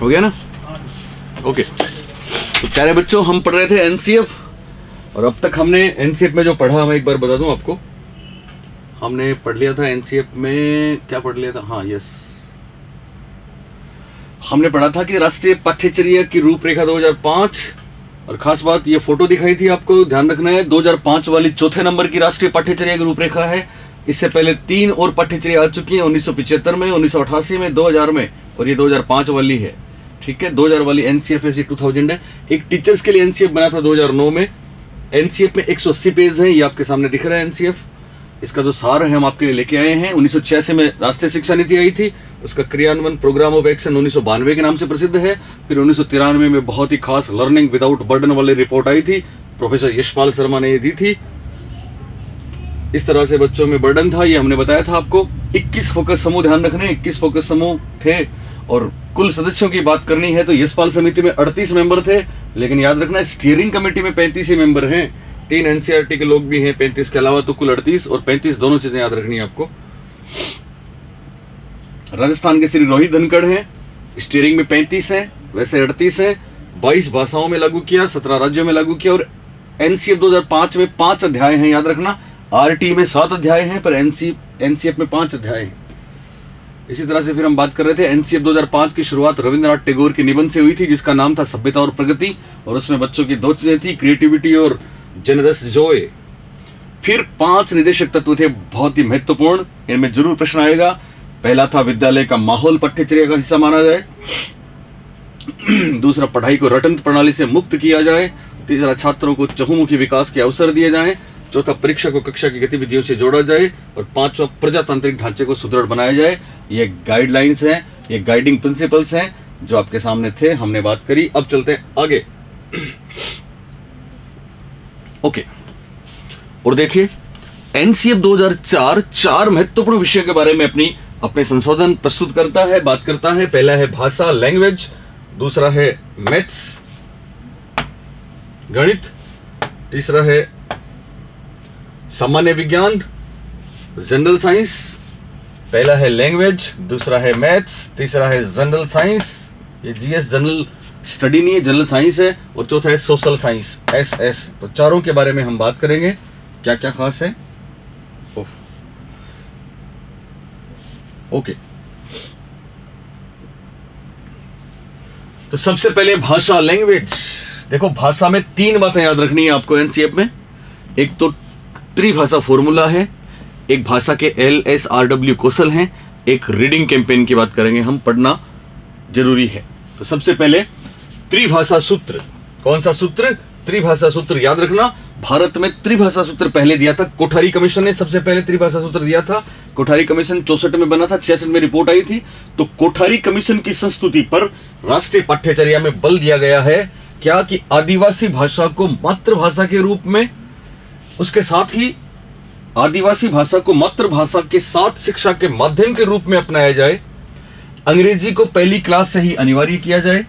हो गया ना? ओके। तो प्यारे बच्चों, हम पढ़ रहे थे एनसीएफ, और अब तक हमने एनसीएफ में जो पढ़ा, मैं एक बार बता दूं आपको। हमने पढ़ लिया था एनसीएफ में, क्या पढ़ लिया था? हाँ, यस, हमने पढ़ा था कि राष्ट्रीय पाठ्यचर्या की रूपरेखा 2005, और खास बात ये फोटो दिखाई थी आपको, ध्यान रखना है। 2005 वाली चौथे नंबर की राष्ट्रीय पाठ्यचर्या की रूपरेखा है। इससे पहले 3 और पाठ्यचर्या आ चुकी हैं, 1975 में, 1988 में, 2000 में, और ये 2005 वाली है। ठीक है, 2000 वाली एनसीएफ ऐसी 2000 है। एक टीचर्स के लिए एनसीएफ बना था 2009 में। एनसीएफ में 180 पेज हैं, ये आपके सामने दिख रहा है एनसीएफ। इसका जो सार है हम आपके लिए लेके आए हैं। 1986 में राष्ट्रीय शिक्षा नीति आई थी, उसका क्रियान्वयन प्रोग्राम ऑफ एक्शन 1992 के नाम से प्रसिद्ध है। फिर 1993 में बहुत ही खास लर्निंग विदाउट बर्डन वाली रिपोर्ट आई थी, प्रोफेसर यशपाल शर्मा ने ये दी थी। इस तरह से बच्चों में बर्डन था, ये हमने बताया था आपको। 21 फोकस समूह, ध्यान रखने, 21 फोकस समूह थे। और कुल सदस्यों की बात करनी है तो यशपाल समिति में 38 मेंबर थे, लेकिन याद रखना स्टीयरिंग कमेटी में 35 ही मेंबर हैं। 3 एनसीईआरटी के लोग भी हैं 35 के अलावा, तो कुल 38 और 35 दोनों चीजें याद रखनी है आपको। राजस्थान के श्री रोहित धनखड़ हैं, स्टीयरिंग में 35 हैं, वैसे 38 हैं। 22 भाषाओं में लागू किया, 17 राज्यों में लागू किया। और एनसीएफ 2005 में 5 अध्याय हैं, याद रखना। आरटी में 7 अध्याय हैं, पर एनसीएफ में 5 अध्याय हैं। इसी तरह से फिर हम बात कर रहे थे एनसीएफ 2005 की शुरुआत रविंद्रनाथ टैगोर के निबंध से हुई थी, जिसका नाम था सभ्यता और प्रगति, और उसमें बच्चों की 2 चीजें थी, क्रिएटिविटी और जनरस जॉय। फिर 5 निदेशक तत्व थे, बहुत ही महत्वपूर्ण, इनमें जरूर प्रश्न आएगा। पहला था विद्यालय का माहौल पठ्यचर्या का हिस्सा माना जाए। दूसरा, पढ़ाई को रटंत प्रणाली से मुक्त किया जाए। तीसरा, छात्रों को चहुमुखी विकास के अवसर दिए जाएं। चौथा, परीक्षा को कक्षा की गतिविधियों से जोड़ा जाए। और 5वां, प्रजातांत्रिक ढांचे को सुदृढ़ बनाया जाए। ये गाइडलाइंस हैं, ये गाइडिंग प्रिंसिपल्स हैं जो आपके सामने थे, हमने बात करी। अब चलते हैं आगे। ओके, और देखिए एनसीएफ 2004 4 महत्वपूर्ण विषयों के बारे में अपने संशोधन प्रस्तुत करता है, बात करता है। पहला है भाषा, लैंग्वेज। दूसरा है मैथ्स, गणित। तीसरा है सामान्य विज्ञान, जनरल साइंस। पहला है लैंग्वेज, दूसरा है मैथ्स, तीसरा है जनरल साइंस। ये जीएस जनरल स्टडी नहीं है, जनरल साइंस है। और चौथा है सोशल साइंस, एसएस। तो चारों के बारे में हम बात करेंगे, क्या क्या खास है। ओके, तो सबसे पहले भाषा, लैंग्वेज। देखो, भाषा में 3 बातें याद रखनी है आपको एनसीएफ में। एक तो त्रिभाषा फॉर्मूला है, एक भाषा के LSRW कौशल हैं, एक रीडिंग कैंपेन की बात करेंगे हम, पढ़ना जरूरी है। तो सबसे पहले त्रिभाषा सूत्र। कौन सा सूत्र? त्रिभाषा सूत्र, याद रखना। भारत में त्रिभाषा सूत्र पहले दिया था कोठारी कमीशन ने, सबसे पहले त्रिभाषा सूत्र दिया था। कोठारी कमीशन 64 में बना था, 66 में रिपोर्ट आई थी। तो कोठारी कमीशन की संस्तुति पर राष्ट्रीय पाठ्यचर्या में बल दिया गया है क्या, कि आदिवासी भाषा को मातृभाषा के रूप में, उसके साथ ही आदिवासी भाषा को मातृभाषा के साथ शिक्षा के माध्यम के रूप में अपनाया जाए। अंग्रेजी को पहली क्लास से ही अनिवार्य किया जाए,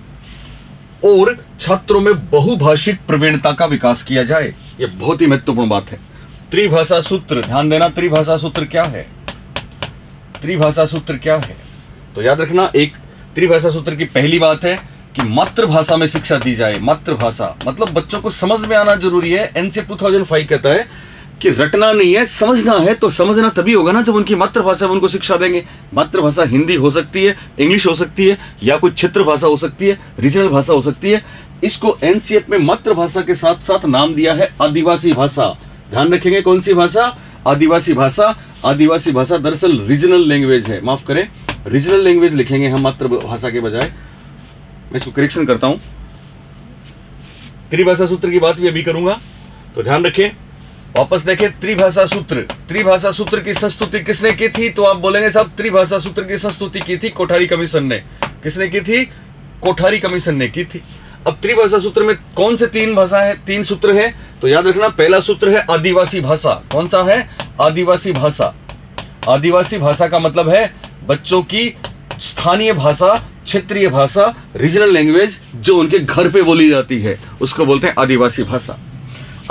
और छात्रों में बहुभाषिक प्रवीणता का विकास किया जाए। यह बहुत ही महत्वपूर्ण बात है। त्रिभाषा सूत्र, ध्यान देना, त्रिभाषा सूत्र क्या है? त्रिभाषा सूत्र क्या है? तो याद रखना, एक त्रिभाषा सूत्र की पहली बात है कि मातृभाषा में शिक्षा दी जाए। मातृभाषा मतलब बच्चों को समझ में आना जरूरी है। एनसीएफ 2005 कहता है कि रटना नहीं है, समझना है। तो समझना तभी होगा ना जब उनकी मातृभाषा में उनको शिक्षा देंगे। मातृभाषा हिंदी हो सकती है, इंग्लिश हो सकती है, या कोई क्षेत्र भाषा हो सकती है, रीजनल भाषा हो सकती है। इसको एनसीएफ में मातृभाषा के साथ साथ नाम दिया है आदिवासी भाषा। ध्यान रखेंगे, कौन सी भाषा? आदिवासी भाषा। आदिवासी भाषा दरअसल रीजनल लैंग्वेज है, माफ करें, रीजनल लैंग्वेज लिखेंगे हम मातृभाषा के बजाय। मैं इसको करेक्शन करता हूं, त्रिभाषा सूत्र की बात भी अभी करूंगा, तो ध्यान रखें। वापस देखें, त्रिभाषा सूत्र। त्रिभाषा सूत्र की संस्तुति किसने की थी? तो आप बोलेंगे साहब, त्रिभाषा सूत्र की संस्तुति की थी कोठारी कमीशन ने। किसने की थी? कोठारी कमीशन ने की थी। अब त्रिभाषा सूत्र में कौन से 3 भाषा है, 3 सूत्र है? तो याद रखना, पहला सूत्र है आदिवासी भाषा। कौन सा है? आदिवासी भाषा। आदिवासी भाषा का मतलब है बच्चों की स्थानीय भाषा, क्षेत्रीय भाषा, रीजनल लैंग्वेज जो उनके घर पे बोली जाती है, उसको बोलते हैं आदिवासी भाषा।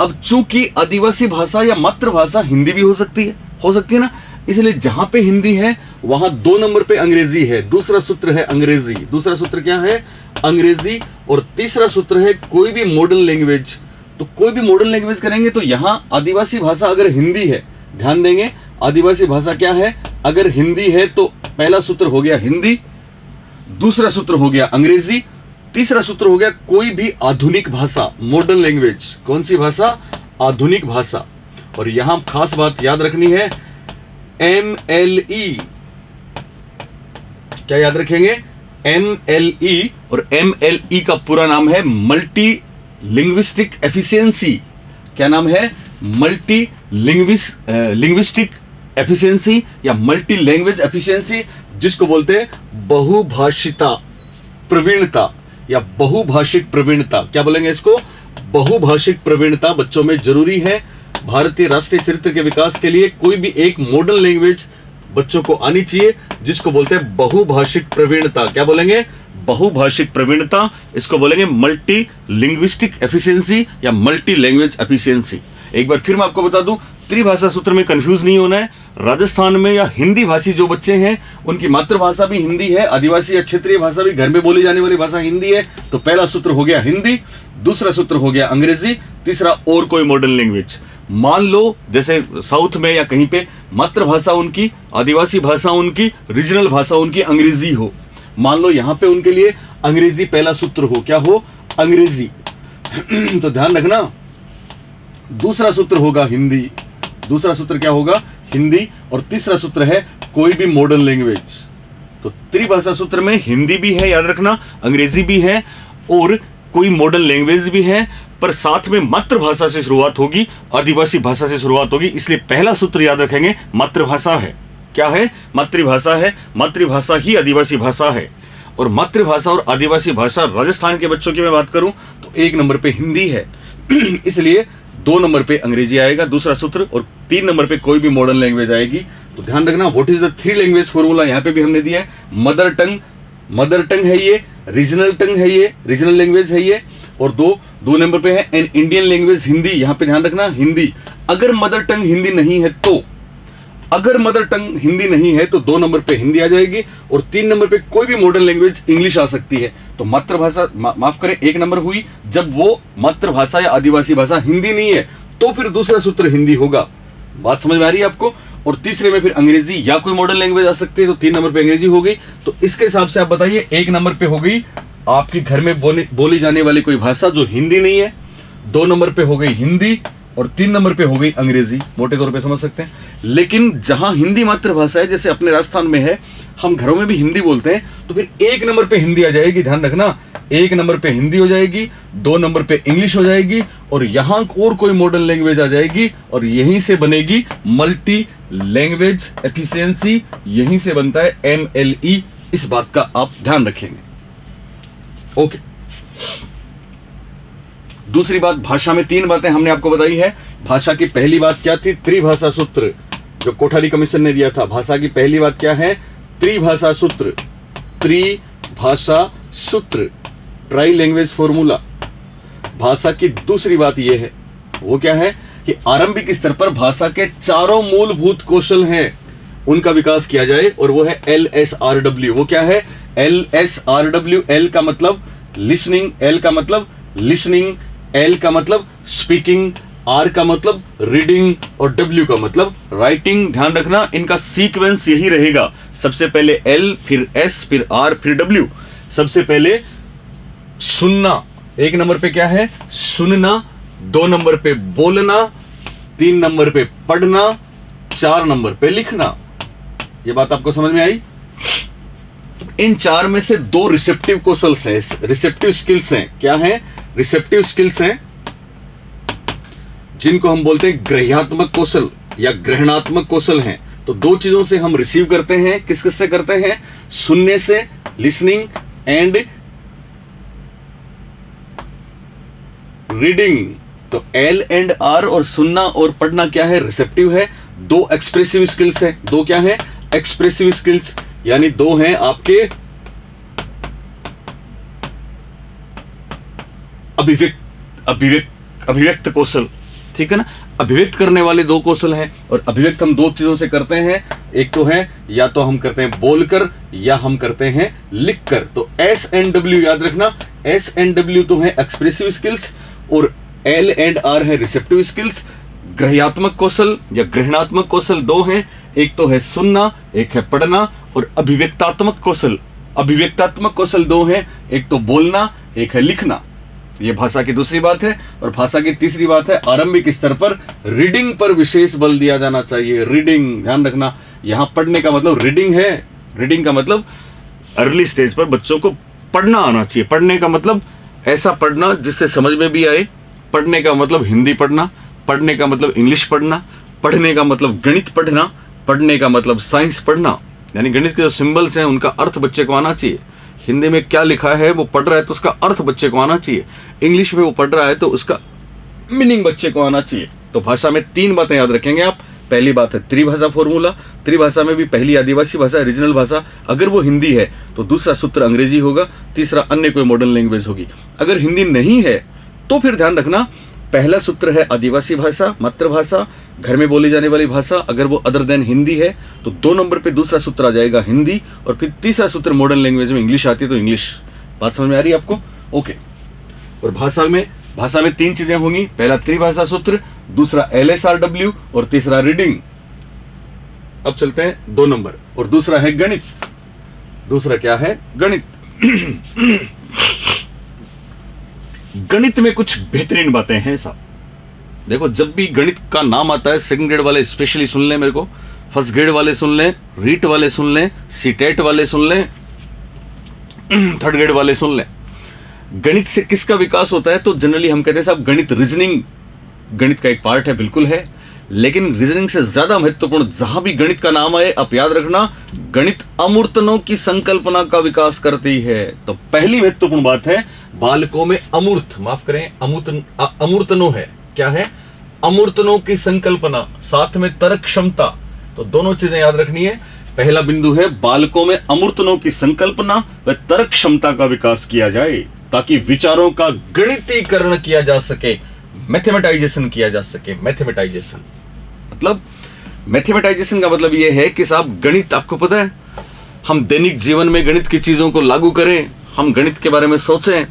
अब चूंकि आदिवासी भाषा या मातृभाषा हिंदी भी हो सकती है ना, इसलिए जहां पे हिंदी है वहां 2 नंबर पे अंग्रेजी है, दूसरा सूत्र है अंग्रेजी। दूसरा सूत्र क्या है? अंग्रेजी। और तीसरा सूत्र है कोई भी मॉडर्न लैंग्वेज। तो कोई भी मॉडर्न लैंग्वेज करेंगे तो यहां आदिवासी भाषा अगर हिंदी है, ध्यान देंगे, आदिवासी भाषा क्या है? अगर हिंदी है तो पहला सूत्र हो गया हिंदी, दूसरा सूत्र हो गया अंग्रेजी, तीसरा सूत्र हो गया कोई भी आधुनिक भाषा, मॉडर्न लैंग्वेज। कौन सी भाषा? आधुनिक भाषा। और यहां खास बात याद रखनी है, MLE। क्या याद रखेंगे? MLE। और MLE का पूरा नाम है मल्टी लिंग्विस्टिक एफिशिएंसी। क्या नाम है? मल्टी लिंग्विस्टिक एफिशिएंसी या मल्टी लैंग्वेज एफिशिएंसी, जिसको बोलते हैं बहुभाषिता प्रवीणता या बहुभाषिक प्रवीणता। क्या बोलेंगे इसको? बहुभाषिक प्रवीणता बच्चों में जरूरी है। भारतीय राष्ट्रीय चरित्र के विकास के लिए कोई भी एक मॉडर्न लैंग्वेज बच्चों को आनी चाहिए, जिसको बोलते हैं बहुभाषिक प्रवीणता। क्या बोलेंगे? बहुभाषिक प्रवीणता। इसको बोलेंगे मल्टी लिंग्विस्टिक एफिशिएंसी या मल्टी लैंग्वेज एफिशिएंसी। एक बार फिर मैं आपको बता दूं, त्रिभाषा सूत्र में कंफ्यूज नहीं होना है। राजस्थान में या हिंदी भाषी जो बच्चे हैं उनकी मातृभाषा भी हिंदी है, आदिवासी या क्षेत्रीय भाषा भी घर में बोली जाने वाली भाषा हिंदी है। तो पहला सूत्र हो गया हिंदी, दूसरा सूत्र हो गया अंग्रेजी, तीसरा और कोई मॉडर्न लैंग्वेज। मान लो जैसे साउथ में या कहीं पे मातृभाषा उनकी, आदिवासी भाषा उनकी, रीजनल भाषा उनकी अंग्रेजी हो, मान लो यहां पे उनके लिए अंग्रेजी पहला सूत्र हो। क्या हो? अंग्रेजी। तो ध्यान रखना, दूसरा सूत्र होगा हिंदी, दूसरा सूत्र क्या होगा? हिंदी। और तीसरा सूत्र है कोई भी मॉडर्न लैंग्वेज। तो त्रिभाषा सूत्र में हिंदी भी है, याद रखना, अंग्रेजी भी है और कोई मॉडर्न लैंग्वेज भी है, पर साथ में मातृभाषा से शुरुआत होगी, आदिवासी भाषा से शुरुआत होगी। इसलिए पहला सूत्र याद रखेंगे, मातृभाषा है। क्या है? मातृभाषा है। मातृभाषा ही आदिवासी भाषा है। और मातृभाषा और आदिवासी भाषा राजस्थान के बच्चों की मैं बात करूं तो 1 नंबर पे हिंदी है। इसलिए 2 नंबर पे अंग्रेजी आएगा, दूसरा सूत्र, और 3 नंबर पे कोई भी मॉडर्न लैंग्वेज आएगी। तो ध्यान रखना, what is the 3 language formula यहां पे भी हमने दिया है। मदर टंग, मदर टंग है ये, रीजनल टंग है ये, रीजनल लैंग्वेज है ये, और 2 नंबर पे है एन इंडियन लैंग्वेज हिंदी। यहां पे ध्यान रखना हिंदी। अगर मदर टंग हिंदी नहीं है तो, अगर मदर टंग हिंदी नहीं है तो 2 नंबर पे हिंदी आ जाएगी, और 3 नंबर पे कोई भी मॉडर्न लैंग्वेज इंग्लिश आ सकती है। तो मातृभाषा माफ करें 1 नंबर हुई जब वो मातृभाषा या आदिवासी भाषा हिंदी नहीं है, तो फिर दूसरा सूत्र हिंदी होगा। बात समझ में आ रही है आपको? और तीसरे में फिर अंग्रेजी या कोई मॉडर्न लैंग्वेज आ सकती है, तो 3 नंबर पे अंग्रेजी हो गई। तो इसके हिसाब से आप बताइए, 1 नंबर पे हो गई आपकी घर में बोली जाने वाली कोई भाषा जो हिंदी नहीं है, 2 नंबर पे हो गई हिंदी, और 3 नंबर पे हो गई अंग्रेजी। मोटे तौर पे समझ सकते हैं। लेकिन जहां हिंदी मातृभाषा है, जैसे अपने राजस्थान में है, हम घरों में भी हिंदी बोलते हैं, तो फिर 1 नंबर पे हिंदी आ जाएगी। ध्यान रखना, 1 नंबर पे हिंदी हो जाएगी, 2 नंबर पे इंग्लिश हो जाएगी, और यहां और कोई मॉडर्न लैंग्वेज आ जाएगी, और यहीं से बनेगी मल्टी लैंग्वेज एफिशिएंसी। यहीं से बनता है MLE। इस बात का आप ध्यान रखेंगे। ओके। दूसरी बात, भाषा में 3 बातें हमने आपको बताई है। भाषा की पहली बात क्या थी? त्रिभाषा सूत्र, जो कोठारी कमीशन ने दिया था। भाषा की पहली बात क्या है? त्रिभाषा सूत्र, त्रिभाषा सूत्र, ट्राई लैंग्वेज फॉर्मूला। भाषा की दूसरी बात यह है, वो क्या है कि आरंभिक स्तर पर भाषा के 4 मूलभूत कौशल हैं, उनका विकास किया जाए, और वो है LSRW। वो क्या है? LSRW। L का मतलब लिसनिंग, L का मतलब लिसनिंग, L का मतलब स्पीकिंग, R का मतलब रीडिंग, और W का मतलब राइटिंग। ध्यान रखना, इनका सीक्वेंस यही रहेगा। सबसे पहले L, फिर S, फिर R, फिर W। सबसे पहले सुनना, 1 नंबर पे क्या है? सुनना, 2 नंबर पे बोलना, 3 नंबर पे पढ़ना, 4 नंबर पे लिखना। ये बात आपको समझ में आई? इन 4 में से 2 रिसेप्टिव कौशल्स हैं, रिसेप्टिव स्किल्स हैं। क्या हैं? रिसेप्टिव स्किल्स हैं, जिनको हम बोलते हैं ग्रह्यात्मक कौशल या ग्रहणात्मक कौशल हैं। तो 2 चीजों से हम रिसीव करते हैं। किस किस से करते हैं? सुनने से, लिसनिंग, एंड रीडिंग। तो L एंड R, और सुनना और पढ़ना क्या है? रिसेप्टिव है। 2 एक्सप्रेसिव स्किल्स है। 2 क्या है? एक्सप्रेसिव स्किल्स, यानी 2 हैं आपके अभिव्यक्त कौशल। ठीक है ना। अभिव्यक्त करने वाले दो कौशल हैं, और अभिव्यक्त हम दो चीजों से करते हैं, एक तो है या तो हम करते हैं बोलकर या हम करते हैं लिखकर। तो SNW याद रखना, SNW तो है एक्सप्रेसिव स्किल्स और L&R है रिसेप्टिव स्किल्स। ग्रह्यात्मक कौशल या ग्रहणात्मक कौशल दो हैं, एक तो है सुनना, एक है पढ़ना। और अभिव्यक्तात्मक कौशल दो हैं, एक तो बोलना, एक है लिखना। ये भाषा की दूसरी बात है। और भाषा की तीसरी बात है, आरंभिक स्तर पर रीडिंग पर विशेष बल दिया जाना चाहिए। रीडिंग ध्यान रखना, यहां पढ़ने का मतलब रीडिंग है। रीडिंग का मतलब अर्ली स्टेज पर बच्चों को पढ़ना आना चाहिए। पढ़ने का मतलब ऐसा पढ़ना जिससे समझ में भी आए। पढ़ने का मतलब हिंदी पढ़ना, पढ़ने का मतलब इंग्लिश पढ़ना, पढ़ने का मतलब गणित पढ़ना, पढ़ने का मतलब साइंस पढ़ना। यानी गणित के जो सिंबल्स हैं उनका अर्थ बच्चे को आना चाहिए। हिंदी में क्या लिखा है वो पढ़ रहा है तो उसका अर्थ बच्चे को आना चाहिए। इंग्लिश में वो पढ़ रहा है तो उसका मीनिंग बच्चे को आना चाहिए। तो भाषा में 3 बातें याद रखेंगे आप। पहली बात है त्रिभाषा फॉर्मूला। त्रिभाषा में भी पहली आदिवासी भाषा, रीजनल भाषा, अगर वो हिंदी है तो दूसरा सूत्र अंग्रेजी होगा, तीसरा अन्य कोई मॉडर्न लैंग्वेज होगी। अगर हिंदी नहीं है तो फिर ध्यान रखना, पहला सूत्र है आदिवासी भाषा, मातृभाषा, घर में बोली जाने वाली भाषा। अगर वो अदर देन हिंदी है तो 2 नंबर पे दूसरा सूत्र आ जाएगा हिंदी, और फिर तीसरा सूत्र मॉडर्न लैंग्वेज में इंग्लिश आती है तो इंग्लिश। बात समझ में आ रही है आपको? ओके। और भाषा में 3 चीजें होंगी, पहला त्रिभाषा सूत्र, दूसरा LSRW और तीसरा रीडिंग। अब चलते हैं 2 नंबर, और दूसरा है गणित। दूसरा क्या है? गणित। गणित में कुछ बेहतरीन बातें हैं साहब। देखो, जब भी गणित का नाम आता है, सेकंड ग्रेड वाले स्पेशली सुन लें मेरे को, फर्स्ट ग्रेड वाले सुन लें, रीट वाले सुन लें, सीटेट वाले सुन लें, थर्ड ग्रेड वाले सुन लें। गणित से किसका विकास होता है? तो जनरली हम कहते हैं साहब गणित, रीजनिंग गणित का एक पार्ट है, बिल्कुल है, लेकिन रीजनिंग से ज्यादा महत्वपूर्ण जहां भी गणित का नाम आए आप याद रखना, गणित अमूर्तनों की संकल्पना का विकास करती है। तो पहली महत्वपूर्ण बात है, बालकों में अमूर्त, माफ करें, अमूर्तनों है। क्या है? अमूर्तनों की संकल्पना, साथ में तर्क क्षमता। तो दोनों चीजें याद रखनी है। पहला बिंदु है बालकों में अमूर्तनों की संकल्पना व तर्क क्षमता का विकास किया जाए, ताकि विचारों का गणितीकरण किया जा सके, मैथमेटाइजेशन किया जा सके। मैथमेटाइजेशन का मतलब यह है कि साहब गणित, आपको पता है, हम दैनिक जीवन में गणित की चीजों को लागू करें, हम गणित के बारे में सोचें,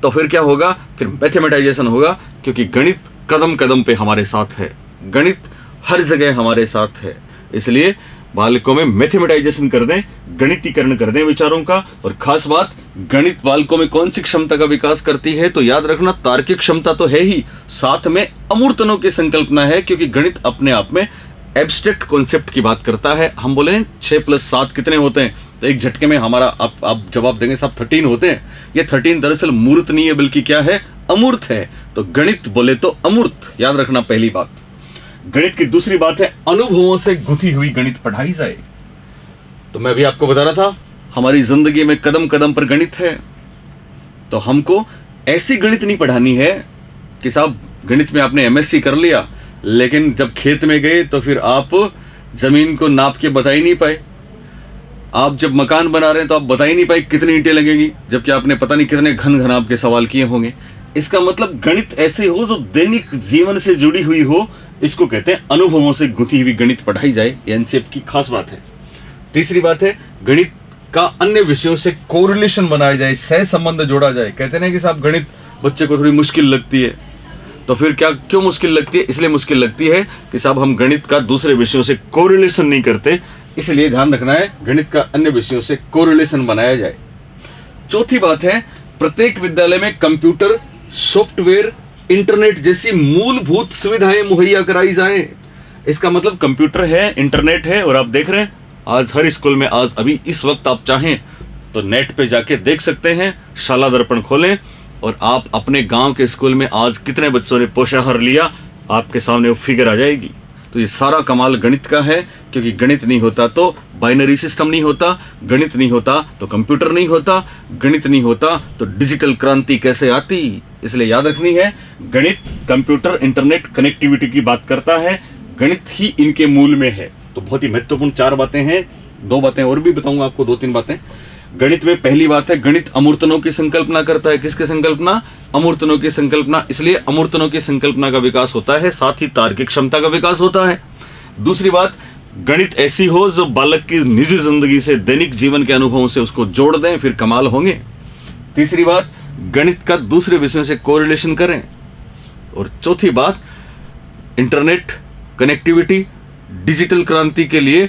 तो फिर क्या होगा? फिर मैथमेटाइजेशन होगा, क्योंकि गणित कदम कदम पे हमारे साथ है, गणित हर जगह हमारे साथ है। इसलिए बालकों में मैथमेटाइजेशन कर दें, गणितीकरण कर दें विचारों का। और खास बात, गणित बालकों में कौन सी क्षमता का विकास करती है? तो याद रखना, तार्किक क्षमता तो है ही, साथ में अमूर्तनों की संकल्पना है, क्योंकि गणित अपने आप में एब्स्ट्रैक्ट कॉन्सेप्ट की बात करता है। हम बोले 6 + 7 कितने होते हैं, तो एक झटके में हमारा आप जवाब देंगे साहब 13 होते हैं। ये 13 दरअसल मूर्त नहीं है, बल्कि क्या है? अमूर्त है। तो गणित बोले तो अमूर्त, याद रखना पहली बात। गणित की दूसरी बात है, अनुभवों से गुथी हुई गणित पढ़ाई जाए। तो मैं भी आपको बता रहा था, हमारी जिंदगी में कदम कदम पर गणित है, तो हमको ऐसी गणित नहीं पढ़ानी है कि साहब गणित में आपने MSc कर लिया, लेकिन जब खेत में गए तो फिर आप जमीन को नाप के बता ही नहीं पाए। आप जब मकान बना रहे हैं तो आप बता ही नहीं पाए कितनी ईंटें लगेगी, जबकि आपने पता नहीं कितने घन आपके सवाल किए होंगे। इसका मतलब गणित ऐसे हो जो दैनिक जीवन से जुड़ी हुई हो, इसको कहते हैं अनुभवों से गुथी हुई गणित पढ़ाई जाए। ये एनसीईआरटी की खास बात है। तीसरी बात है, गणित का अन्य विषयों से कोरिलेशन बनाया जाए, सह संबंध जोड़ा जाए। कहते हैं कि साहब गणित बच्चे को थोड़ी मुश्किल लगती है, तो फिर क्यों मुश्किल लगती है? इसलिए मुश्किल लगती है कि साहब हम गणित का दूसरे विषयों से कोरिलेशन नहीं करते, इसलिए ध्यान रखना है गणित का अन्य विषयों से कोरिलेशन बनाया जाए। चौथी बात है, प्रत्येक विद्यालय में कंप्यूटर, सॉफ्टवेयर, इंटरनेट जैसी मूलभूत सुविधाएं मुहैया कराई जाए। इसका मतलब कंप्यूटर है, इंटरनेट है, और आप देख रहे हैं आज हर स्कूल में, आज अभी इस वक्त आप चाहें तो नेट पे जाके देख सकते हैं, शाला दर्पण खोलें और आप अपने गांव के स्कूल में आज कितने बच्चों ने पोषाहार लिया, आपके सामने वो फिगर आ जाएगी। तो ये सारा कमाल गणित का है, क्योंकि गणित नहीं होता तो बाइनरी सिस्टम नहीं होता, गणित नहीं होता तो कंप्यूटर नहीं होता, गणित नहीं होता तो डिजिटल क्रांति कैसे आती। इसलिए याद रखनी है, गणित, कंप्यूटर, इंटरनेट, कनेक्टिविटी की बात करता है, गणित ही इनके मूल में है। तो बहुत ही महत्वपूर्ण 4 बातें हैं, 2 बातें और भी बताऊंगा आपको, 2-3 बातें। गणित में पहली बात है, गणित अमूर्तनों की संकल्पना करता है। किसकी संकल्पना? अमूर्तनों की संकल्पना। इसलिए अमूर्तनों की संकल्पना का विकास होता है, साथ ही तार्किक क्षमता का विकास होता है। दूसरी बात, गणित ऐसी हो जो बालक की निजी जिंदगी से, दैनिक जीवन के अनुभवों से उसको जोड़ दें, फिर कमाल होंगे। तीसरी बात, गणित का दूसरे विषयों से कोरिलेशन करें। और चौथी बात, इंटरनेट कनेक्टिविटी, डिजिटल क्रांति के लिए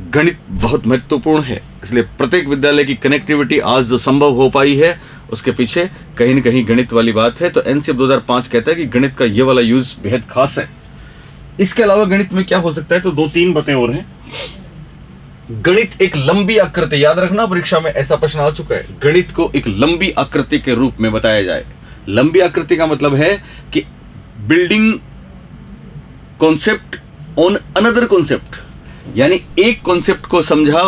गणित बहुत महत्वपूर्ण है। इसलिए प्रत्येक विद्यालय की कनेक्टिविटी आज जो संभव हो पाई है, उसके पीछे कहीं न कहीं गणित वाली बात है। तो एनसीएफ 2005 कहता है कि गणित का ये वाला यूज बेहद खास है। इसके अलावा गणित में क्या हो सकता है, तो 2-3 बातें और हैं। गणित एक लंबी आकृति, याद रखना परीक्षा में ऐसा प्रश्न आ चुका है, गणित को एक लंबी आकृति के रूप में बताया जाए। लंबी आकृति का मतलब है कि building concept on another concept, यानी एक कॉन्सेप्ट को समझा,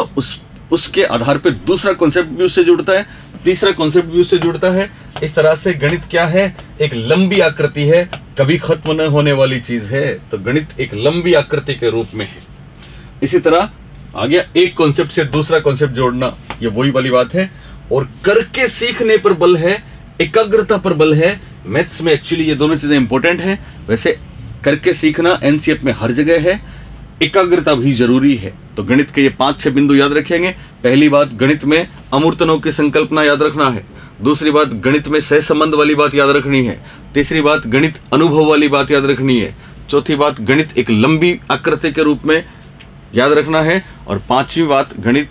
उसके आधार पर दूसरा कॉन्सेप्ट भी उससे जुड़ता है, तीसरा कॉन्सेप्ट भी उससे जुड़ता है। इस तरह से गणित क्या है? एक लंबी आकृति है, कभी खत्म न होने वाली चीज है। तो गणित एक लंबी आकृति के रूप में है। इसी तरह आ गया, एक कॉन्सेप्ट से दूसरा कॉन्सेप्ट जोड़ना, ये वही वाली बात है। और करके सीखने पर बल है, एकाग्रता पर बल है। मैथ्स में एक्चुअली ये दोनों चीजें इंपॉर्टेंट हैं। वैसे करके सीखना एनसीएफ में हर जगह है, एकाग्रता भी जरूरी है। तो गणित के ये 5-6 बिंदु याद रखेंगे। पहली बात, गणित में अमूर्तनों की संकल्पना याद रखना है। दूसरी बात, गणित में सहसंबंध वाली बात याद रखनी है। तीसरी बात, गणित अनुभव वाली बात याद रखनी है। चौथी बात, गणित एक लंबी आकृति के रूप में याद रखना है। और पांचवी बात, गणित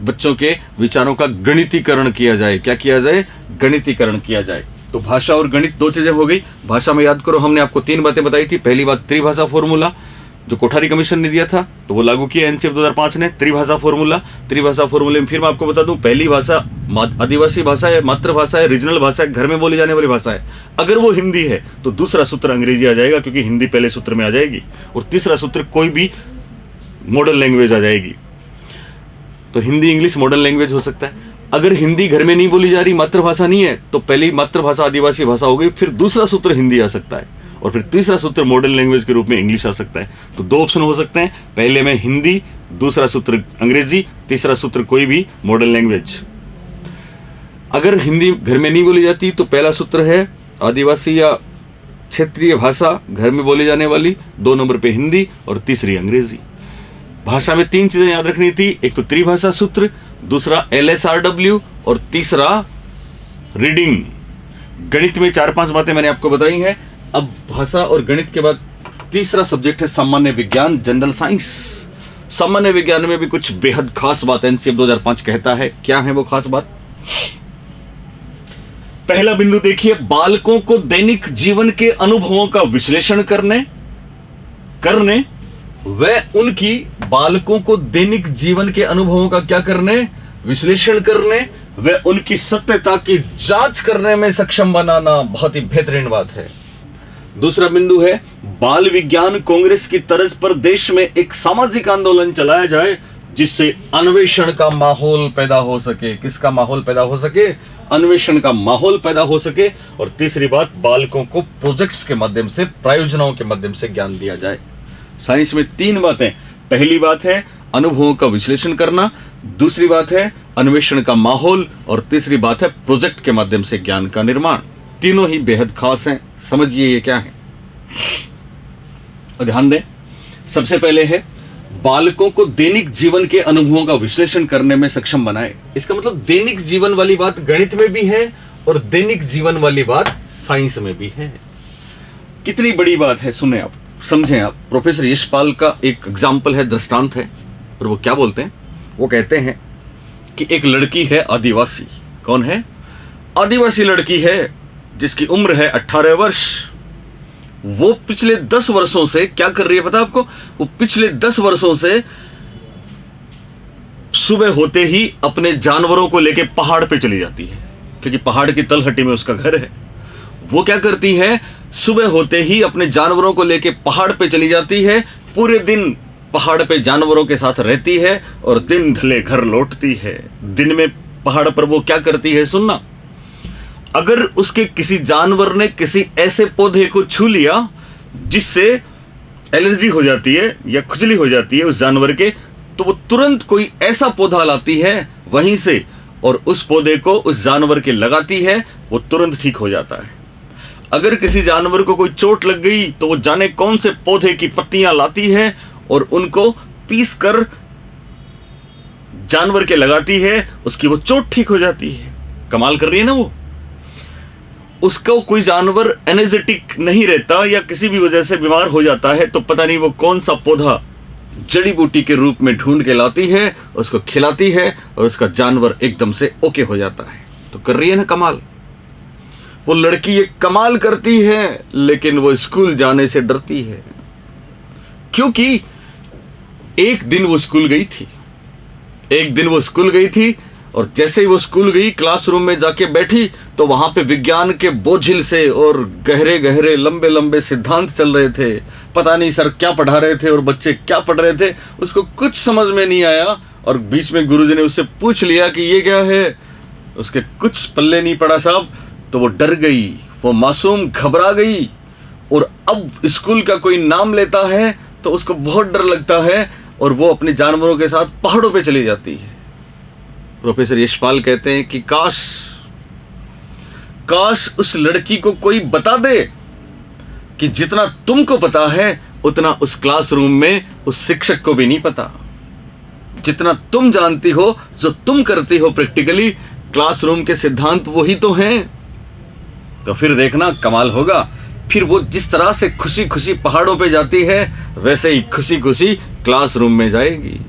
बच्चों के विचारों का गणितीकरण किया जाए। क्या किया जाए? गणितीकरण किया जाए। तो भाषा और गणित 2 चीजें हो गई। भाषा में याद करो, हमने आपको 3 बातें बताई थी। पहली बात, त्रिभाषा फॉर्मूला जो कोठारी कमीशन ने दिया था, तो वो लागू किया एनसीएफ 2005 ने। त्रिभाषा फॉर्मूले में फिर मैं आपको बता दूं, पहली भाषा आदिवासी भाषा है, मातृभाषा है, रीजनल भाषा है, घर में बोली जाने वाली भाषा है। अगर वो हिंदी है तो दूसरा सूत्र अंग्रेजी आ जाएगा, क्योंकि हिंदी पहले सूत्र में आ जाएगी। और तीसरा सूत्र कोई भी मॉडर्न लैंग्वेज आ जाएगी। तो हिंदी इंग्लिश मॉडर्न लैंग्वेज हो सकता है। अगर हिंदी घर में नहीं बोली जा रही, मातृभाषा नहीं है, तो पहली मातृभाषा आदिवासी भाषा हो गई, फिर दूसरा सूत्र हिंदी आ सकता है, और फिर तीसरा सूत्र मॉडर्न लैंग्वेज के रूप में इंग्लिश आ सकता है। तो 2 ऑप्शन हो सकते हैं, पहले में हिंदी, दूसरा सूत्र अंग्रेजी, तीसरा सूत्र कोई भी मॉडर्न लैंग्वेज। अगर हिंदी घर में नहीं बोली जाती तो पहला सूत्र है आदिवासी या क्षेत्रीय भाषा, घर में बोली जाने वाली, 2 नंबर पे हिंदी और तीसरी अंग्रेजी। भाषा में 3 चीजें याद रखनी थी, एक तो त्रिभाषा सूत्र, दूसरा LSRW और तीसरा रीडिंग। गणित में 4-5 बातें मैंने आपको बताई हैं। अब भाषा और गणित के बाद तीसरा सब्जेक्ट है सामान्य विज्ञान, जनरल साइंस। सामान्य विज्ञान में भी कुछ बेहद खास बात एनसीएफ 2005 कहता है। क्या है वो खास बात? पहला बिंदु देखिए, बालकों को दैनिक जीवन के अनुभवों का विश्लेषण करने वह उनकी बालकों को दैनिक जीवन के अनुभवों का क्या करने? विश्लेषण करने, वह उनकी सत्यता की जांच करने में सक्षम बनाना बहुत ही बेहतरीन बात है। दूसरा बिंदु है, बाल विज्ञान कांग्रेस की तर्ज पर देश में एक सामाजिक आंदोलन चलाया जाए, जिससे अन्वेषण का माहौल पैदा हो सके। किसका माहौल पैदा हो सके? अन्वेषण का माहौल पैदा हो सके। और तीसरी बात, बालकों को प्रोजेक्ट्स के माध्यम से, प्रायोजनों के माध्यम से ज्ञान दिया जाए। साइंस में 3 बातें, पहली बात है अनुभवों का विश्लेषण करना, दूसरी बात है अन्वेषण का माहौल, और तीसरी बात है प्रोजेक्ट के माध्यम से ज्ञान का निर्माण। तीनों ही बेहद खास हैं। समझिए ये क्या है। और ध्यान दें, सबसे पहले है बालकों को दैनिक जीवन के अनुभवों का विश्लेषण करने में सक्षम बनाए। इसका मतलब दैनिक जीवन वाली बात गणित में भी है और दैनिक जीवन वाली बात साइंस में भी है। कितनी बड़ी बात है, सुने आप, समझें आप। प्रोफेसर यशपाल का एक एग्जाम्पल है, दृष्टांत है। और वो क्या बोलते हैं? वो कहते हैं कि एक लड़की है आदिवासी। कौन है? आदिवासी लड़की है जिसकी उम्र है 18 वर्ष। वो पिछले 10 वर्षों से क्या कर रही है पता आपको? वो पिछले 10 वर्षों से सुबह होते ही अपने जानवरों को लेके पहाड़ पे चली जाती है, क्योंकि पहाड़ की तलहटी में उसका घर है। वो क्या करती है? सुबह होते ही अपने जानवरों को लेके पहाड़ पे चली जाती है, पूरे दिन पहाड़ पे जानवरों के साथ रहती है और दिन ढले घर लौटती है। दिन में पहाड़ पर वो क्या करती है सुनना, अगर उसके किसी जानवर ने किसी ऐसे पौधे को छू लिया जिससे एलर्जी हो जाती है या खुजली हो जाती है उस जानवर के, तो वो तुरंत कोई ऐसा पौधा लाती है, वहीं से और उस पौधे को उस जानवर के लगाती है, वो तुरंत ठीक हो जाता है। अगर किसी जानवर को कोई चोट लग गई तो वो जाने कौन से पौधे की पत्तियां लाती है और उनको पीस कर जानवर के लगाती है, उसकी वो चोट ठीक हो जाती है। कमाल कर रही है ना वो। उसको कोई जानवर एनर्जेटिक नहीं रहता या किसी भी वजह से बीमार हो जाता है तो पता नहीं वो कौन सा पौधा जड़ी बूटी के रूप में ढूंढ के लाती है, उसको खिलाती है और उसका जानवर एकदम से ओके हो जाता है। तो कर रही है ना कमाल। वो लड़की ये कमाल करती है, लेकिन वो स्कूल जाने से डरती है, क्योंकि एक दिन वो स्कूल गई थी और जैसे ही वो स्कूल गई, क्लासरूम में जाके बैठी तो वहां पे विज्ञान के बोझिल से और गहरे गहरे लंबे लंबे सिद्धांत चल रहे थे। पता नहीं सर क्या पढ़ा रहे थे और बच्चे क्या पढ़ रहे थे, उसको कुछ समझ में नहीं आया। और बीच में गुरुजी ने उससे पूछ लिया कि ये क्या है, उसके कुछ पल्ले नहीं पड़ा साहब। तो वो डर गई, वो मासूम घबरा गई और अब स्कूल का कोई नाम लेता है तो उसको बहुत डर लगता है और वो अपने जानवरों के साथ पहाड़ों पे चली जाती है। प्रोफेसर यशपाल कहते हैं कि काश उस लड़की को कोई बता दे कि जितना तुमको पता है उतना उस क्लासरूम में उस शिक्षक को भी नहीं पता। जितना तुम जानती हो, जो तुम करती हो प्रैक्टिकली, क्लासरूम के सिद्धांत वही तो हैं। तो फिर देखना कमाल होगा। फिर वो जिस तरह से खुशी खुशी पहाड़ों पे जाती है, वैसे ही खुशी खुशी क्लासरूम में जाएगी।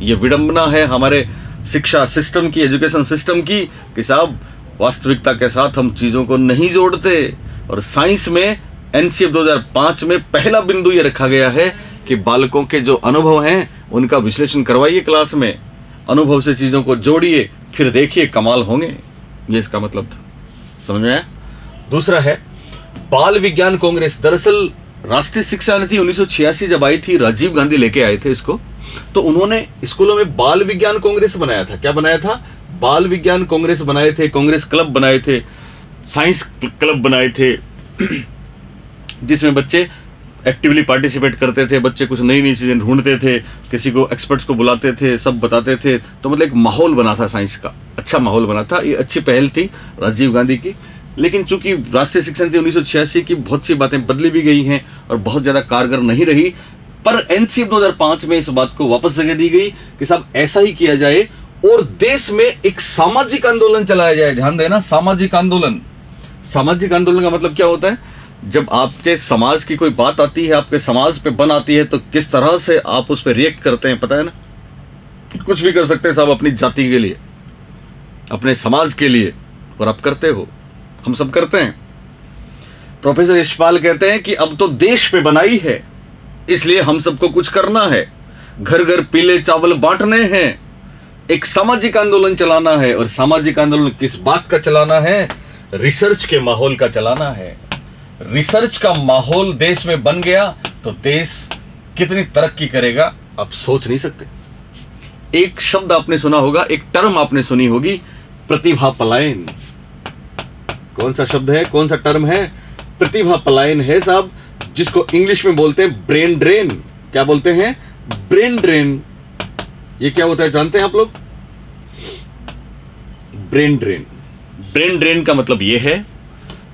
ये विडंबना है हमारे शिक्षा सिस्टम की, एजुकेशन सिस्टम की, कि साहब वास्तविकता के साथ हम चीज़ों को नहीं जोड़ते। और साइंस में एनसीएफ 2005 में पहला बिंदु ये रखा गया है कि बालकों के जो अनुभव हैं उनका विश्लेषण करवाइए क्लास में, अनुभव से चीज़ों को जोड़िए, फिर देखिए कमाल होंगे। ये इसका मतलब था, समझ में आया। दूसरा है बाल विज्ञान कांग्रेस। दरअसल राष्ट्रीय शिक्षा नीति 1986 जब आई थी, राजीव गांधी लेके आए थे इसको, तो उन्होंने स्कूलों में बाल विज्ञान कांग्रेस बनाया था। क्या बनाया था? बाल विज्ञान कांग्रेस बनाए थे, कांग्रेस क्लब बनाए थे, साइंस क्लब बनाए थे, जिसमें बच्चे एक्टिवली पार्टिसिपेट करते थे, बच्चे कुछ नई नई चीज़ें ढूंढते थे, किसी को एक्सपर्ट्स को बुलाते थे, सब बताते थे। तो मतलब एक माहौल बना था साइंस का, अच्छा माहौल बना था। ये अच्छी पहल थी राजीव गांधी की। लेकिन चूंकि राष्ट्रीय शिक्षा नीति 1986 की बहुत सी बातें बदली भी गई हैं और बहुत ज़्यादा कारगर नहीं रही, पर एनसीएफ 2005 में इस बात को वापस जगह दी गई कि साहब ऐसा ही किया जाए और देश में एक सामाजिक आंदोलन चलाया जाए। ध्यान देना, सामाजिक आंदोलन। सामाजिक आंदोलन का मतलब क्या होता है? जब आपके समाज की कोई बात आती है, आपके समाज पे बन आती है, तो किस तरह से आप उस पर रिएक्ट करते हैं, पता है ना। कुछ भी कर सकते हैं साहब अपनी जाति के लिए, अपने समाज के लिए, और आप करते हो, हम सब करते हैं। प्रोफेसर यशपाल कहते हैं कि अब तो देश पे बनाई है, इसलिए हम सबको कुछ करना है, घर घर पीले चावल बांटने हैं, एक सामाजिक आंदोलन चलाना है। और सामाजिक आंदोलन किस बात का चलाना है? रिसर्च के माहौल का चलाना है। रिसर्च का माहौल देश में बन गया तो देश कितनी तरक्की करेगा आप सोच नहीं सकते। एक शब्द आपने सुना होगा, एक टर्म आपने सुनी होगी, प्रतिभा पलायन। कौन सा शब्द है, कौन सा टर्म है? प्रतिभा पलायन है साहब, जिसको इंग्लिश में बोलते हैं ब्रेन ड्रेन। क्या बोलते हैं? Brain drain. ये क्या होता है जानते हैं आप लोग? Brain drain. ब्रेन ड्रेन का मतलब ये है,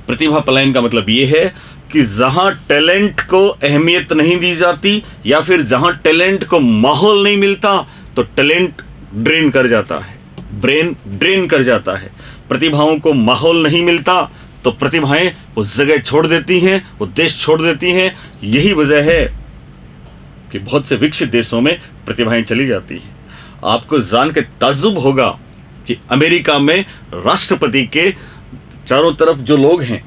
प्रतिभा पलायन का मतलब ये है कि जहां टैलेंट को अहमियत नहीं दी जाती या फिर जहां टैलेंट को माहौल नहीं मिलता तो टैलेंट ड्रेन कर जाता है, ब्रेन ड्रेन कर जाता है। प्रतिभाओं को माहौल नहीं मिलता तो प्रतिभाएं वो जगह छोड़ देती हैं, वो देश छोड़ देती हैं। यही वजह है कि बहुत से विकसित देशों में प्रतिभाएं चली जाती हैं। आपको जान के ताज्जुब होगा कि अमेरिका में राष्ट्रपति के चारों तरफ जो लोग हैं,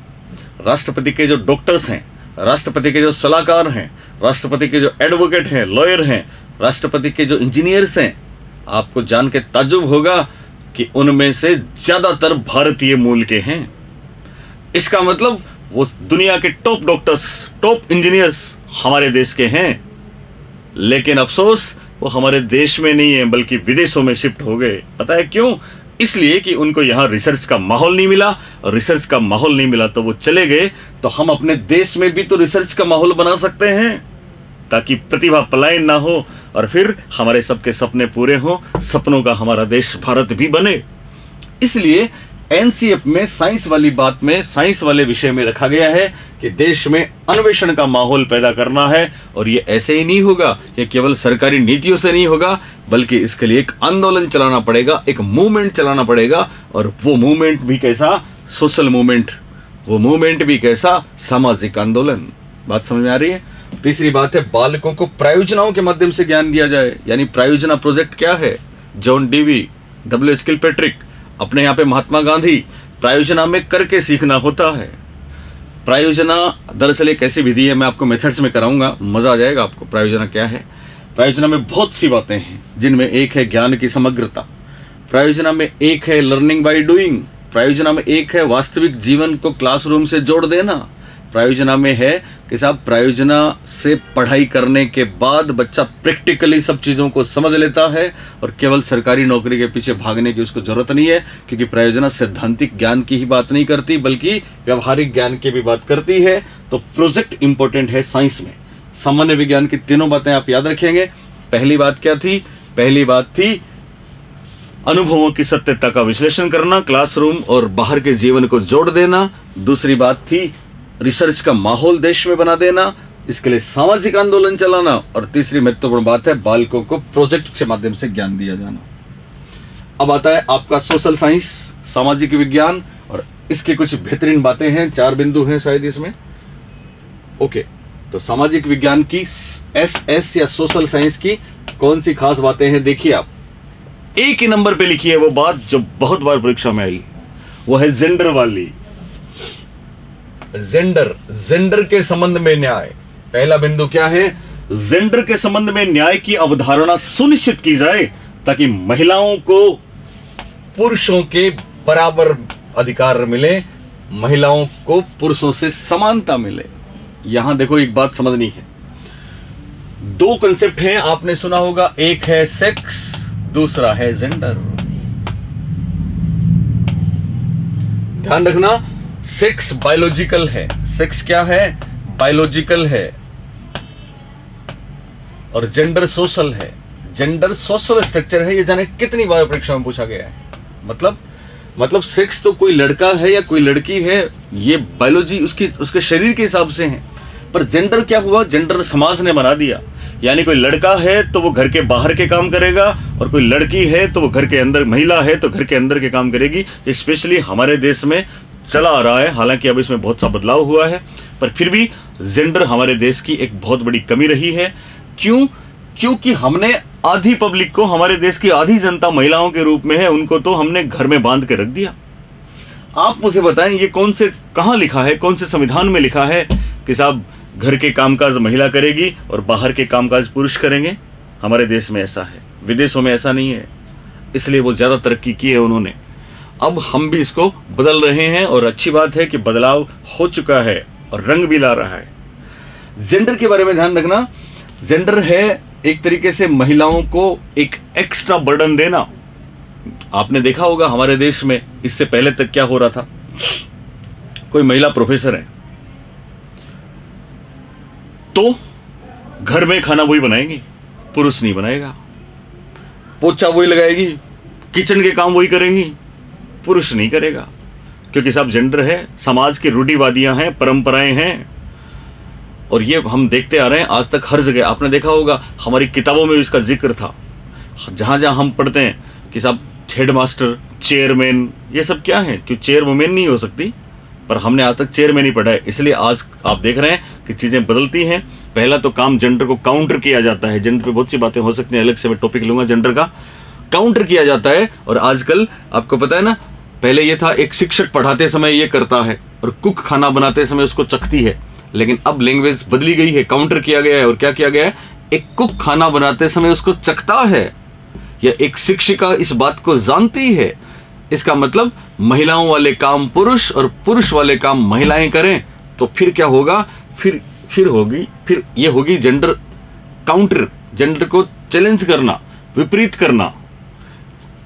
राष्ट्रपति के जो डॉक्टर्स हैं, राष्ट्रपति के जो सलाहकार हैं, राष्ट्रपति के जो एडवोकेट हैं, लॉयर हैं, राष्ट्रपति के जो इंजीनियर्स हैं, आपको जान के ताज्जुब होगा कि उनमें से ज़्यादातर भारतीय मूल के हैं। इसका मतलब वो दुनिया के टॉप डॉक्टर्स, टॉप इंजीनियर्स हमारे देश के हैं, लेकिन अफसोस वो हमारे देश में नहीं है बल्कि विदेशों में शिफ्ट हो गए। पता है क्यों? इसलिए कि उनको यहाँ रिसर्च का माहौल नहीं मिला, और रिसर्च का माहौल नहीं मिला तो वो चले गए। तो हम अपने देश में भी तो रिसर्च का माहौल बना सकते हैं ताकि प्रतिभा पलायन ना हो और फिर हमारे सबके सपने पूरे हों, सपनों का हमारा देश भारत भी बने। इसलिए एनसीएफ में साइंस वाली बात में, साइंस वाले विषय में रखा गया है कि देश में अन्वेषण का माहौल पैदा करना है। और ये ऐसे ही नहीं होगा, ये केवल सरकारी नीतियों से नहीं होगा, बल्कि इसके लिए एक आंदोलन चलाना पड़ेगा, एक मूवमेंट चलाना पड़ेगा। और वो मूवमेंट भी कैसा? Social movement. वो मूवमेंट भी कैसा? सामाजिक आंदोलन। बात समझ में आ रही है? तीसरी बात है, बालकों को प्रायोजनाओं के माध्यम से ज्ञान दिया जाए। यानी प्रायोजना प्रोजेक्ट क्या है? John Dewey, W.H. किलपैट्रिक, अपने यहाँ पे महात्मा गांधी, प्रायोजना में करके सीखना होता है। प्रायोजना दरअसल एक ऐसी विधि है, मैं आपको मेथड्स में कराऊंगा, मजा आ जाएगा आपको। प्रायोजना क्या है? प्रायोजना में बहुत सी बातें हैं, जिनमें एक है ज्ञान की समग्रता, प्रायोजना में एक है लर्निंग बाय डूइंग, प्रायोजना में एक है वास्तविक जीवन को क्लासरूम से जोड़ देना, प्रायोजना में है कि साहब प्रायोजना से पढ़ाई करने के बाद बच्चा प्रैक्टिकली सब चीज़ों को समझ लेता है और केवल सरकारी नौकरी के पीछे भागने की उसको जरूरत नहीं है, क्योंकि प्रायोजना सैद्धांतिक ज्ञान की ही बात नहीं करती बल्कि व्यवहारिक ज्ञान की भी बात करती है। तो प्रोजेक्ट इंपॉर्टेंट है साइंस में। सामान्य विज्ञान की तीनों बातें आप याद रखेंगे। पहली बात क्या थी? पहली बात थी अनुभवों की सत्यता का विश्लेषण करना, क्लासरूम और बाहर के जीवन को जोड़ देना। दूसरी बात थी रिसर्च का माहौल देश में बना देना, इसके लिए सामाजिक आंदोलन चलाना। और तीसरी महत्वपूर्ण बात है बालकों को प्रोजेक्ट के माध्यम से ज्ञान दिया जाना। अब आता है आपका सोशल साइंस, सामाजिक विज्ञान, और इसकी कुछ बेहतरीन बातें हैं, 4 बिंदु हैं शायद इसमें। ओके, तो सामाजिक विज्ञान की SS या सोशल साइंस की कौन सी खास बातें हैं? देखिए आप, एक ही नंबर पे लिखी है वो बात जो बहुत बार परीक्षा में आई, वो है जेंडर वाली। जेंडर के संबंध में न्याय। पहला बिंदु क्या है? जेंडर के संबंध में न्याय की अवधारणा सुनिश्चित की जाए ताकि महिलाओं को पुरुषों के बराबर अधिकार मिले, महिलाओं को पुरुषों से समानता मिले। यहां देखो एक बात समझनी है, 2 कंसेप्ट हैं, आपने सुना होगा, एक है सेक्स, दूसरा है जेंडर। ध्यान रखना, सेक्स बायोलॉजिकल है। सेक्स क्या है? बायोलॉजिकल है। और जेंडर सोशल है। जेंडर सोशल स्ट्रक्चर है। ये जाने कितनी बार परीक्षा में पूछा गया है। मतलब सेक्स तो कोई लड़का है या कोई लड़की है, ये बायोलॉजी उसके शरीर के हिसाब से है। पर जेंडर क्या हुआ? जेंडर समाज ने बना दिया। यानी कोई लड़का है तो वो घर के बाहर के काम करेगा, और कोई लड़की है तो वो घर के अंदर, महिला है तो घर के अंदर के काम करेगी। स्पेशली हमारे देश में चला आ रहा है, हालांकि अब इसमें बहुत सा बदलाव हुआ है, पर फिर भी जेंडर हमारे देश की एक बहुत बड़ी कमी रही है। क्यों? क्योंकि हमने आधी पब्लिक को, हमारे देश की आधी जनता महिलाओं के रूप में है, उनको तो हमने घर में बांध के रख दिया। आप मुझे बताएं, ये कहां लिखा है, कौन से संविधान में लिखा है कि साहब घर के कामकाज महिला करेगी और बाहर के कामकाज पुरुष करेंगे? हमारे देश में ऐसा है, विदेशों में ऐसा नहीं है, इसलिए वो ज्यादा तरक्की की है उन्होंने। अब हम भी इसको बदल रहे हैं, और अच्छी बात है कि बदलाव हो चुका है और रंग भी ला रहा है। जेंडर के बारे में ध्यान रखना, जेंडर है एक तरीके से महिलाओं को एक एक्स्ट्रा बर्डन देना। आपने देखा होगा हमारे देश में इससे पहले तक क्या हो रहा था, कोई महिला प्रोफेसर है तो घर में खाना वही बनाएंगी, पुरुष नहीं बनाएगा। पोछा वही लगाएगी, किचन के काम वही करेंगी, पुरुष नहीं करेगा, क्योंकि सब जेंडर है, समाज की रूढ़िवादियां हैं, परंपराएं हैं, और ये हम देखते आ रहे हैं आज तक हर जगह। आपने देखा होगा हमारी किताबों में भी इसका जिक्र था, जहां जहां हम पढ़ते हैं कि सब हेडमास्टर, चेयरमैन, ये सब क्या है? क्यों चेयर वुमेन नहीं हो सकती? पर हमने आज तक चेयरमैन ही पढ़ा है, इसलिए आज आप देख रहे हैं कि चीज़ें बदलती हैं। पहला तो काम जेंडर को काउंटर किया जाता है, जेंडर पे बहुत सी बातें हो सकती हैं, अलग से मैं टॉपिक लूंगा, जेंडर का काउंटर किया जाता है। और आजकल आपको पता है ना, पहले ये था एक शिक्षक पढ़ाते समय ये करता है और कुक खाना बनाते समय उसको चखती है, लेकिन अब लैंग्वेज बदली गई है, काउंटर किया गया है। और क्या किया गया है? एक कुक खाना बनाते समय उसको चखता है, या एक शिक्षिका इस बात को जानती है। इसका मतलब महिलाओं वाले काम पुरुष और पुरुष वाले काम महिलाएं करें, तो फिर क्या होगा? फिर ये होगी जेंडर काउंटर, जेंडर को चैलेंज करना, विपरीत करना।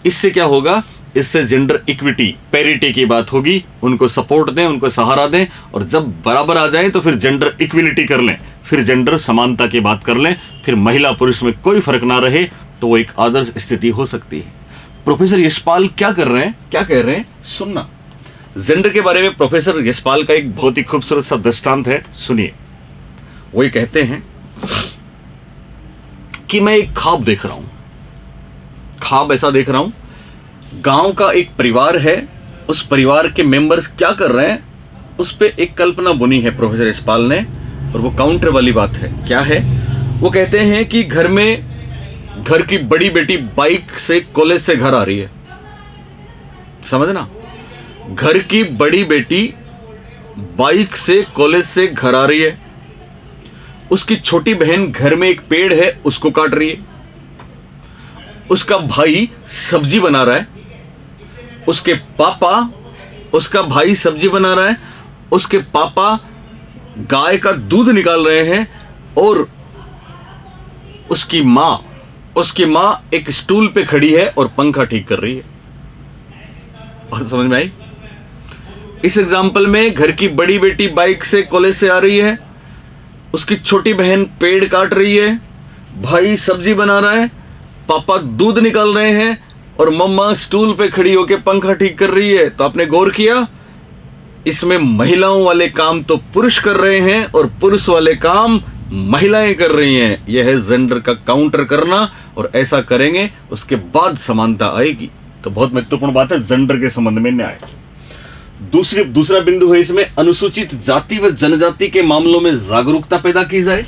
इससे क्या होगा? इससे जेंडर इक्विटी, पैरिटी की बात होगी, उनको सपोर्ट दें, उनको सहारा दें, और जब बराबर आ जाएं तो फिर जेंडर इक्विलिटी कर लें, फिर जेंडर समानता की बात कर लें, फिर महिला पुरुष में कोई फर्क ना रहे, तो वो एक आदर्श स्थिति हो सकती है। प्रोफेसर यशपाल क्या कर रहे हैं, क्या कह रहे हैं, सुनना। जेंडर के बारे में प्रोफेसर यशपाल का एक बहुत ही खूबसूरत सा दृष्टांत है, सुनिए। वो ये कहते हैं कि मैं एक ख्वाब देख रहा हूं, ख्वाब ऐसा देख रहा हूं, गांव का एक परिवार है, उस परिवार के मेंबर्स क्या कर रहे हैं उस पे एक कल्पना बुनी है प्रोफेसर यशपाल ने, और वो काउंटर वाली बात है। क्या है? वो कहते हैं कि घर की बड़ी बेटी बाइक से कॉलेज से घर आ रही है, समझना, घर की बड़ी बेटी बाइक से कॉलेज से घर आ रही है, उसकी छोटी बहन घर में एक पेड़ है उसको काट रही है, उसका भाई सब्जी बना रहा है, उसका भाई सब्जी बना रहा है, उसके पापा गाय का दूध निकाल रहे हैं, और उसकी माँ एक स्टूल पे खड़ी है और पंखा ठीक कर रही है। और समझ में आई? इस एग्जाम्पल में घर की बड़ी बेटी बाइक से कॉलेज से आ रही है, उसकी छोटी बहन पेड़ काट रही है, भाई सब्जी बना रहा है, पापा दूध निकाल रहे हैं, और मम्मा स्टूल पे खड़ी होकर पंखा ठीक कर रही है। तो आपने गौर किया, इसमें महिलाओं वाले काम तो पुरुष कर रहे हैं और पुरुष वाले काम महिलाएं कर रही हैं। यह है जेंडर का काउंटर करना, और ऐसा करेंगे उसके बाद समानता आएगी। तो बहुत महत्वपूर्ण बात है जेंडर के संबंध में न्याय। दूसरा बिंदु है इसमें, अनुसूचित जाति व जनजाति के मामलों में जागरूकता पैदा की जाए,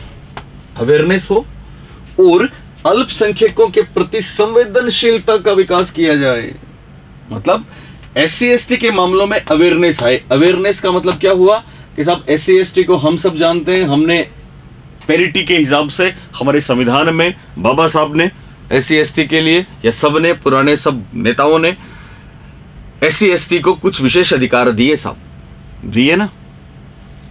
अवेयरनेस हो, और अल्पसंख्यकों के प्रति संवेदनशीलता का विकास किया जाए। मतलब SC ST के मामलों में अवेयरनेस आए। अवेयरनेस का मतलब क्या हुआ कि साहब SC ST को हम सब जानते हैं, हमने पेरिटी के हिसाब से हमारे संविधान में बाबा साहब ने SC ST के लिए, या सब ने, पुराने सब नेताओं ने SC ST को कुछ विशेष अधिकार दिए, साहब दिए ना,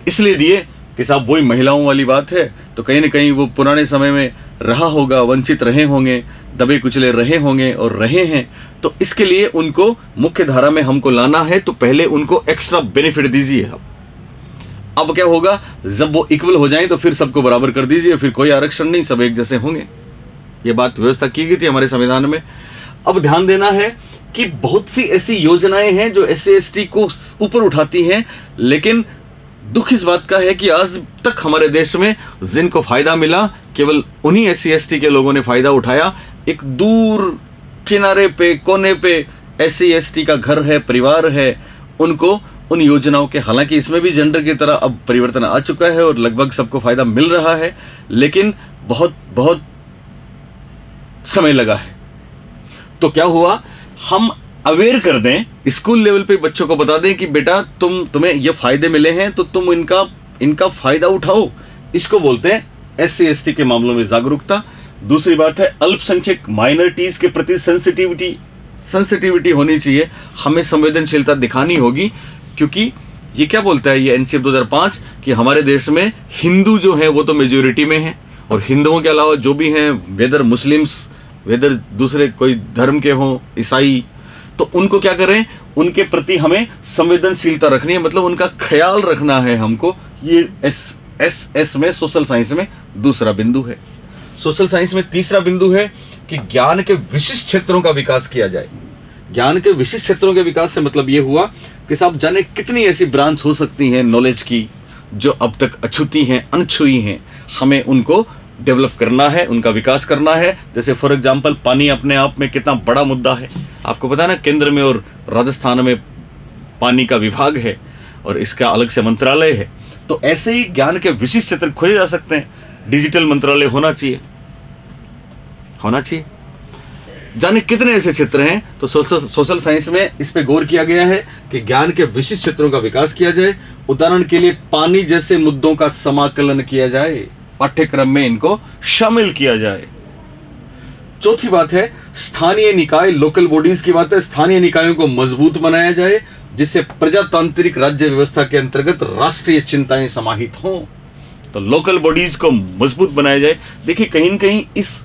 इसलिए दिए कि साहब वही महिलाओं वाली बात है। तो कहीं ना कहीं वो पुराने समय में रहा होगा, वंचित रहे होंगे, दबे कुचले रहे होंगे और रहे हैं, तो इसके लिए उनको मुख्य धारा में हमको लाना है, तो पहले उनको एक्स्ट्रा बेनिफिट दीजिए। अब क्या होगा, जब वो इक्वल हो जाएं तो फिर सबको बराबर कर दीजिए, फिर कोई आरक्षण नहीं, सब एक जैसे होंगे। ये बात व्यवस्था की गई थी हमारे संविधान में। अब ध्यान देना है कि बहुत सी ऐसी योजनाएं हैं जो SC ST को ऊपर उठाती हैं, लेकिन दुख इस बात का है कि आज तक हमारे देश में जिनको फायदा मिला, केवल उन्हीं SC ST के लोगों ने फायदा उठाया। एक दूर किनारे पे, कोने पे SC ST का घर है, परिवार है, उनको उन योजनाओं के, हालांकि इसमें भी जेंडर की तरह अब परिवर्तन आ चुका है और लगभग सबको फायदा मिल रहा है, लेकिन बहुत बहुत समय लगा है। तो क्या हुआ, हम अवेयर कर दें, स्कूल लेवल पे बच्चों को बता दें कि बेटा तुम्हें ये फायदे मिले हैं, तो तुम इनका फायदा उठाओ। इसको बोलते हैं SC ST के मामलों में जागरूकता। दूसरी बात है, अल्पसंख्यक माइनॉरिटीज के प्रति सेंसिटिविटी होनी चाहिए, हमें संवेदनशीलता दिखानी होगी, क्योंकि ये क्या बोलता है ये NCF 2005 कि हमारे देश में हिंदू जो है वो तो मेजोरिटी में है, और हिंदुओं के अलावा जो भी हैं, वेदर मुस्लिम्स, वेदर दूसरे कोई धर्म के हों, ईसाई, तो उनको क्या करें, उनके प्रति हमें संवेदनशीलता रखनी है, मतलब उनका ख्याल रखना है हमको। ये एस में सोशल साइंस में दूसरा बिंदु है। सोशल साइंस में तीसरा बिंदु है कि ज्ञान के विशिष्ट क्षेत्रों का विकास किया जाए। ज्ञान के विशिष्ट क्षेत्रों के विकास से मतलब ये हुआ कि साहब जाने कितनी ऐसी ब्रांच हो सकती हैं नॉलेज की जो अब तक अछूती हैं, अनछुई हैं, हमें उनको डेवलप करना है, उनका विकास करना है। जैसे फॉर एग्जांपल पानी अपने आप में कितना बड़ा मुद्दा है, आपको पता है ना, केंद्र में और राजस्थान में पानी का विभाग है और इसका अलग से मंत्रालय है। तो ऐसे ही ज्ञान के विशिष्ट क्षेत्र खोजे जा सकते हैं। डिजिटल मंत्रालय होना चाहिए। जाने कितने ऐसे क्षेत्र हैं। तो सोशल साइंस में इस पे गौर किया गया है कि ज्ञान के विशिष्ट क्षेत्रों का विकास किया जाए। उदाहरण के लिए पानी जैसे मुद्दों का समाकलन किया जाए, पाठ्यक्रम में इनको शामिल किया जाए। चौथी बात है स्थानीय निकाय, लोकल बॉडीज की बात है। स्थानीय निकायों को मजबूत बनाया जाए जिससे प्रजातांत्रिक राज्य व्यवस्था के अंतर्गत राष्ट्रीय चिंताएं समाहित हों। तो लोकल बॉडीज को मजबूत बनाया जाए। देखिए कहीं न कहीं इस